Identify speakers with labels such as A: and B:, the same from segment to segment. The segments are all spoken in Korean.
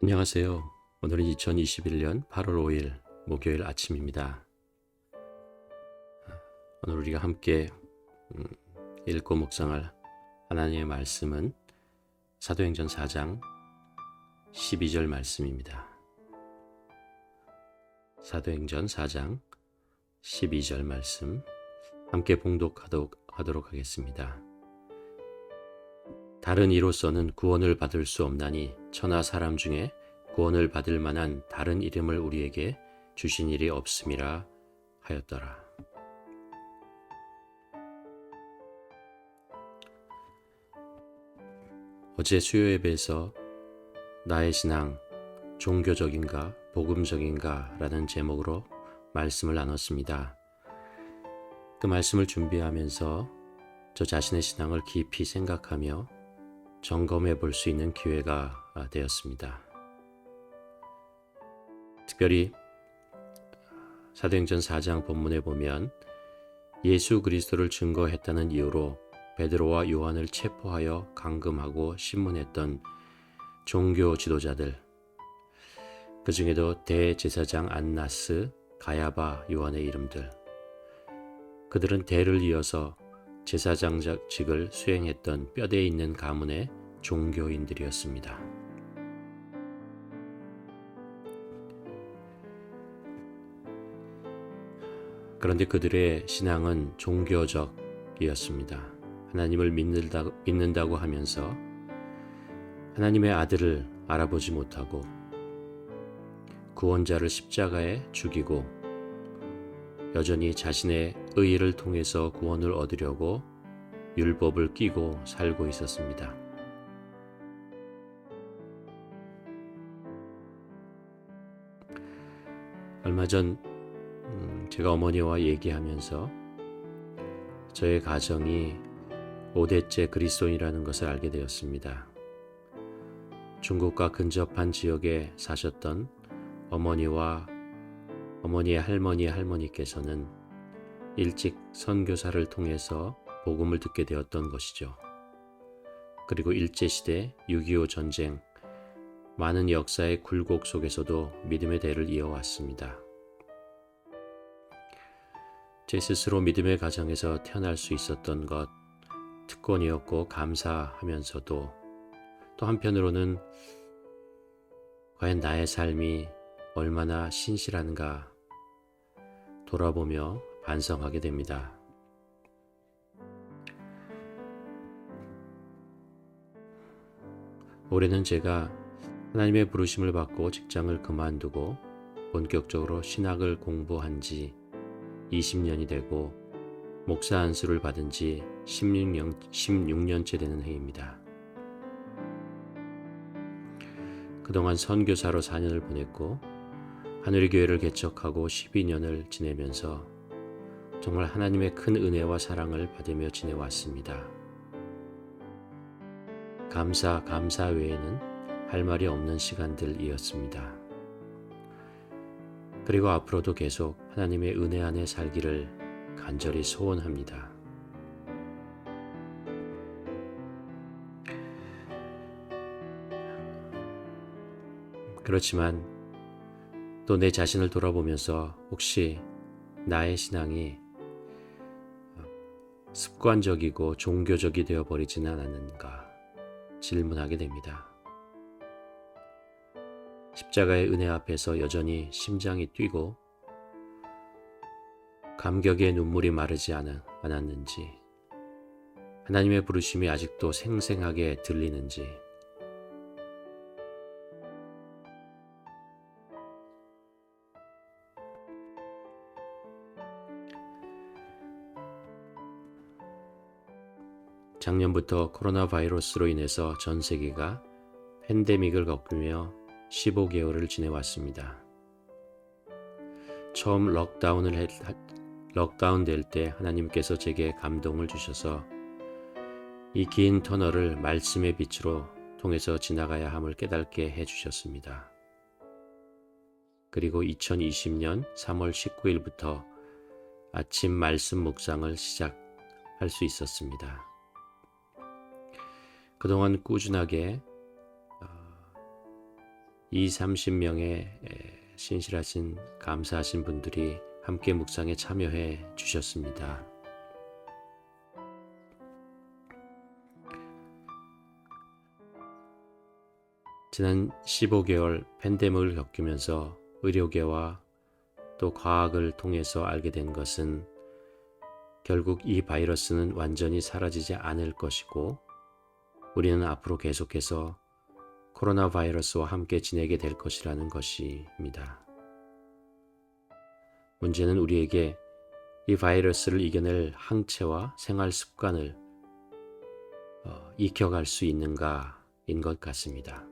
A: 안녕하세요. 오늘은 2021년 8월 5일 목요일 아침입니다. 오늘 우리가 함께 읽고 묵상할 하나님의 말씀은 사도행전 4장 12절 말씀입니다. 사도행전 4장 12절 말씀 함께 봉독하도록 하겠습니다. 다른 이로서는 구원을 받을 수 없나니 천하 사람 중에 구원을 받을 만한 다른 이름을 우리에게 주신 일이 없음이라 하였더라. 어제 수요 예배에서 나의 신앙 종교적인가 복음적인가 라는 제목으로 말씀을 나눴습니다. 그 말씀을 준비하면서 저 자신의 신앙을 깊이 생각하며 점검해 볼 수 있는 기회가 되었습니다. 특별히 사도행전 4장 본문에 보면 예수 그리스도를 증거했다는 이유로 베드로와 요한을 체포하여 감금하고 신문했던 종교 지도자들, 그 중에도 대제사장 안나스, 가야바, 요한의 이름들, 그들은 대를 이어서 제사장직을 수행했던 뼈대에 있는 가문의 종교인들이었습니다. 그런데 그들의 신앙은 종교적이었습니다. 하나님을 믿는다고 하면서 하나님의 아들을 알아보지 못하고 구원자를 십자가에 죽이고 여전히 자신의 의의를 통해서 구원을 얻으려고 율법을 끼고 살고 있었습니다. 얼마 전 제가 어머니와 얘기하면서 저의 가정이 5대째 그리스도인이라는 것을 알게 되었습니다. 중국과 근접한 지역에 사셨던 어머니의 할머니께서는 일찍 선교사를 통해서 복음을 듣게 되었던 것이죠. 그리고 일제시대 6.25 전쟁, 많은 역사의 굴곡 속에서도 믿음의 대를 이어왔습니다. 제 스스로 믿음의 가정에서 태어날 수 있었던 것, 특권이었고 감사하면서도 또 한편으로는 과연 나의 삶이 얼마나 신실한가 돌아보며 반성하게 됩니다. 올해는 제가 하나님의 부르심을 받고 직장을 그만두고 본격적으로 신학을 공부한 지 20년이 되고 목사 안수를 받은 지 16년째 되는 해입니다. 그동안 선교사로 4년을 보냈고 하늘의 교회를 개척하고 12년을 지내면서 정말 하나님의 큰 은혜와 사랑을 받으며 지내왔습니다. 감사 외에는 할 말이 없는 시간들이었습니다. 그리고 앞으로도 계속 하나님의 은혜 안에 살기를 간절히 소원합니다. 그렇지만 또 내 자신을 돌아보면서 혹시 나의 신앙이 습관적이고 종교적이 되어버리지는 않았는가 질문하게 됩니다. 십자가의 은혜 앞에서 여전히 심장이 뛰고 감격의 눈물이 마르지 않았는지, 하나님의 부르심이 아직도 생생하게 들리는지, 작년부터 코로나 바이러스로 인해서 전 세계가 팬데믹을 겪으며 15개월을 지내왔습니다. 처음 럭다운 될 때 하나님께서 제게 감동을 주셔서 이 긴 터널을 말씀의 빛으로 통해서 지나가야 함을 깨닫게 해주셨습니다. 그리고 2020년 3월 19일부터 아침 말씀 묵상을 시작할 수 있었습니다. 그동안 꾸준하게 30명의 신실하신 감사하신 분들이 함께 묵상에 참여해 주셨습니다. 지난 15개월 팬데믹을 겪으면서 의료계와 또 과학을 통해서 알게 된 것은 결국 이 바이러스는 완전히 사라지지 않을 것이고 우리는 앞으로 계속해서 코로나 바이러스와 함께 지내게 될 것이라는 것입니다. 문제는 우리에게 이 바이러스를 이겨낼 항체와 생활 습관을 익혀갈 수 있는가인 것 같습니다.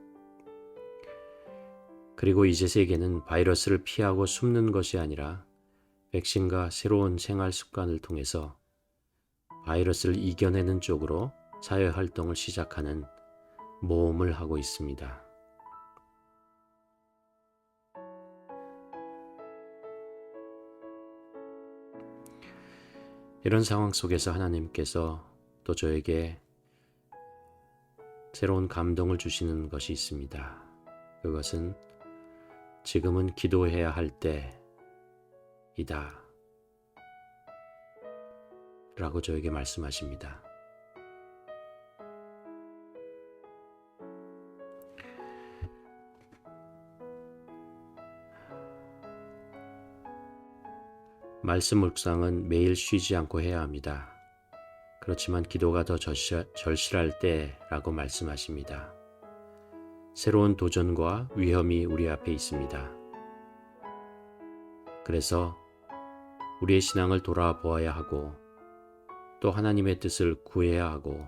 A: 그리고 이제 세계는 바이러스를 피하고 숨는 것이 아니라 백신과 새로운 생활 습관을 통해서 바이러스를 이겨내는 쪽으로 사회활동을 시작하는 모험을 하고 있습니다. 이런 상황 속에서 하나님께서 또 저에게 새로운 감동을 주시는 것이 있습니다. 그것은 지금은 기도해야 할 때이다 라고 저에게 말씀하십니다. 말씀 묵상은 매일 쉬지 않고 해야 합니다. 그렇지만 기도가 더 절실할 때라고 말씀하십니다. 새로운 도전과 위험이 우리 앞에 있습니다. 그래서 우리의 신앙을 돌아보아야 하고 또 하나님의 뜻을 구해야 하고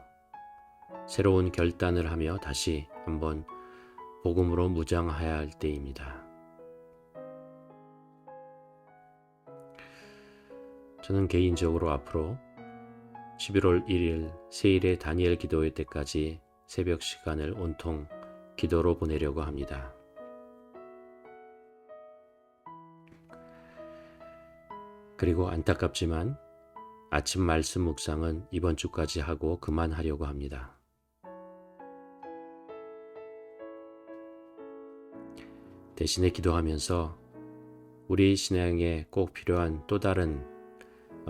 A: 새로운 결단을 하며 다시 한번 복음으로 무장해야 할 때입니다. 저는 개인적으로 앞으로 11월 1일 세일의 다니엘 기도회 때까지 새벽 시간을 온통 기도로 보내려고 합니다. 그리고 안타깝지만 아침 말씀 묵상은 이번 주까지 하고 그만하려고 합니다. 대신에 기도하면서 우리 신앙에 꼭 필요한 또 다른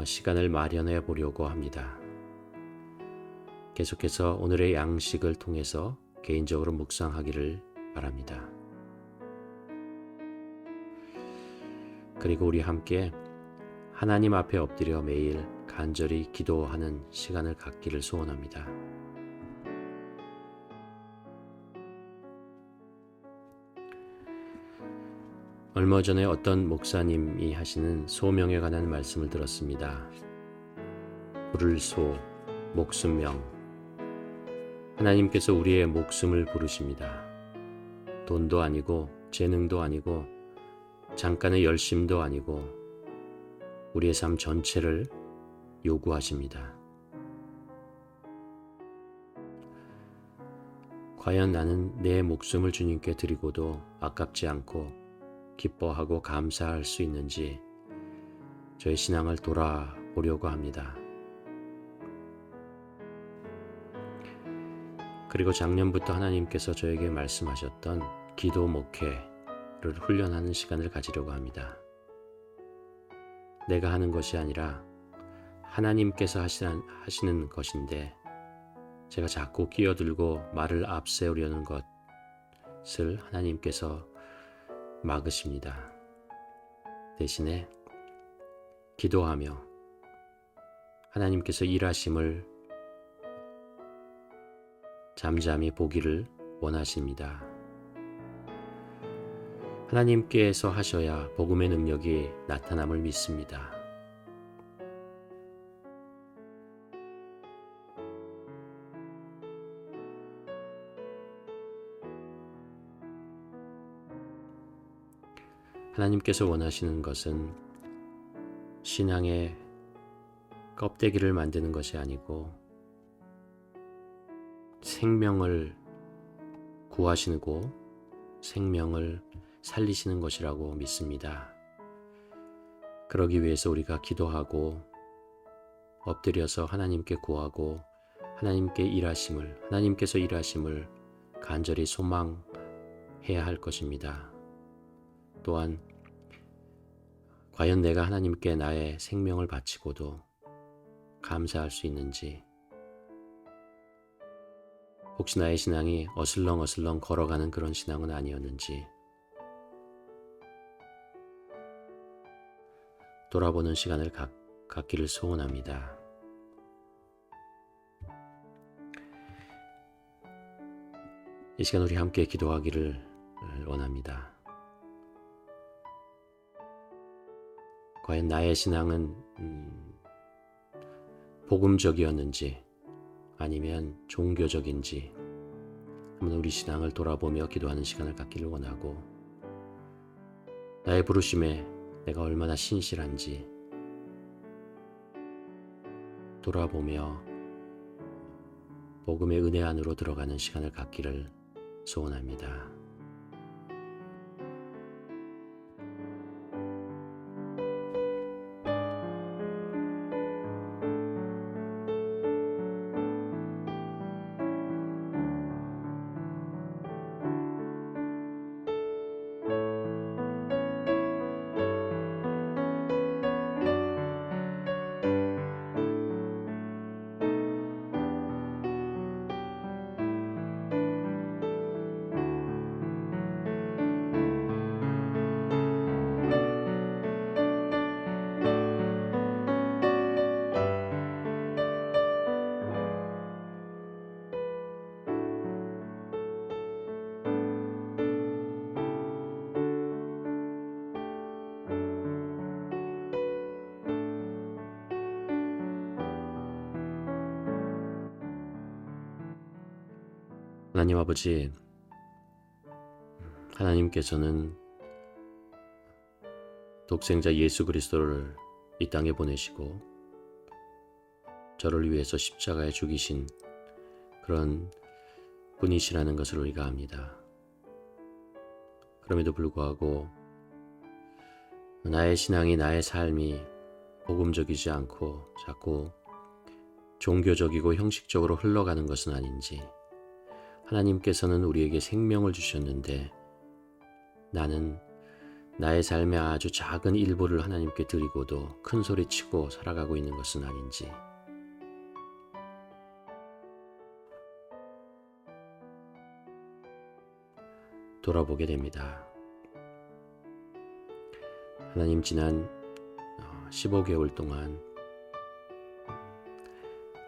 A: 시간을 마련해 보려고 합니다. 계속해서 오늘의 양식을 통해서 개인적으로 묵상하기를 바랍니다. 그리고 우리 함께 하나님 앞에 엎드려 매일 간절히 기도하는 시간을 갖기를 소원합니다. 얼마 전에 어떤 목사님이 하시는 소명에 관한 말씀을 들었습니다. 부를 소, 목숨명. 하나님께서 우리의 목숨을 부르십니다. 돈도 아니고 재능도 아니고 잠깐의 열심도 아니고 우리의 삶 전체를 요구하십니다. 과연 나는 내 목숨을 주님께 드리고도 아깝지 않고 기뻐하고 감사할 수 있는지 저의 신앙을 돌아보려고 합니다. 그리고 작년부터 하나님께서 저에게 말씀하셨던 기도 목회를 훈련하는 시간을 가지려고 합니다. 내가 하는 것이 아니라 하나님께서 하시는 것인데 제가 자꾸 끼어들고 말을 앞세우려는 것을 하나님께서 막으십니다. 대신에 기도하며 하나님께서 일하심을 잠잠히 보기를 원하십니다. 하나님께서 하셔야 복음의 능력이 나타남을 믿습니다. 하나님께서 원하시는 것은 신앙의 껍데기를 만드는 것이 아니고 생명을 구하시고 생명을 살리시는 것이라고 믿습니다. 그러기 위해서 우리가 기도하고 엎드려서 하나님께 구하고 하나님께서 일하심을 간절히 소망하고 해야 할 것입니다. 또한 과연 내가 하나님께 나의 생명을 바치고도 감사할 수 있는지, 혹시 나의 신앙이 어슬렁어슬렁 걸어가는 그런 신앙은 아니었는지 돌아보는 시간을 갖기를 소원합니다. 이 시간 우리 함께 기도하기를 원합니다. 과연 나의 신앙은 복음적이었는지 아니면 종교적인지 한번 우리 신앙을 돌아보며 기도하는 시간을 갖기를 원하고, 나의 부르심에 내가 얼마나 신실한지 돌아보며 복음의 은혜 안으로 들어가는 시간을 갖기를 소원합니다. 하나님 아버지, 하나님께서는 독생자 예수 그리스도를 이 땅에 보내시고 저를 위해서 십자가에 죽이신 그런 분이시라는 것을 우리가 압니다. 그럼에도 불구하고 나의 신앙이, 나의 삶이 복음적이지 않고 자꾸 종교적이고 형식적으로 흘러가는 것은 아닌지, 하나님께서는 우리에게 생명을 주셨는데 나는 나의 삶의 아주 작은 일부를 하나님께 드리고도 큰 소리치고 살아가고 있는 것은 아닌지, 돌아보게 됩니다. 하나님, 지난 15개월 동안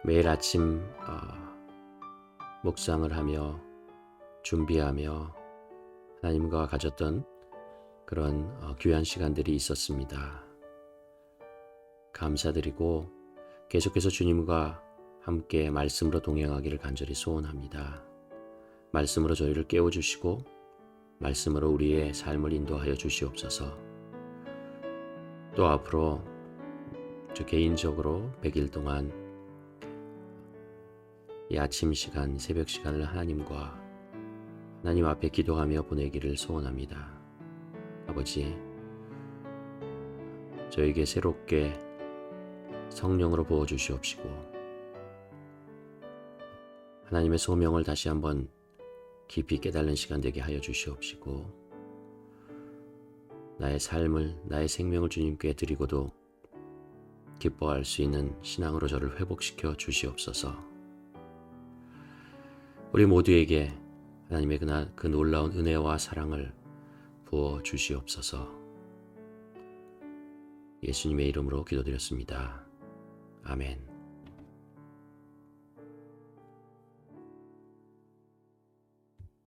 A: 매일 아침 묵상을 하며 준비하며 하나님과 가졌던 그런 귀한 시간들이 있었습니다. 감사드리고 계속해서 주님과 함께 말씀으로 동행하기를 간절히 소원합니다. 말씀으로 저희를 깨워주시고 말씀으로 우리의 삶을 인도하여 주시옵소서. 또 앞으로 저 개인적으로 100일 동안 이 아침 시간, 새벽 시간을 하나님 앞에 기도하며 보내기를 소원합니다. 아버지, 저에게 새롭게 성령으로 부어주시옵시고 하나님의 소명을 다시 한번 깊이 깨달는 시간 되게 하여 주시옵시고, 나의 삶을, 나의 생명을 주님께 드리고도 기뻐할 수 있는 신앙으로 저를 회복시켜 주시옵소서. 우리 모두에게 하나님의 그 놀라운 은혜와 사랑을 부어 주시옵소서. 예수님의 이름으로 기도드렸습니다. 아멘.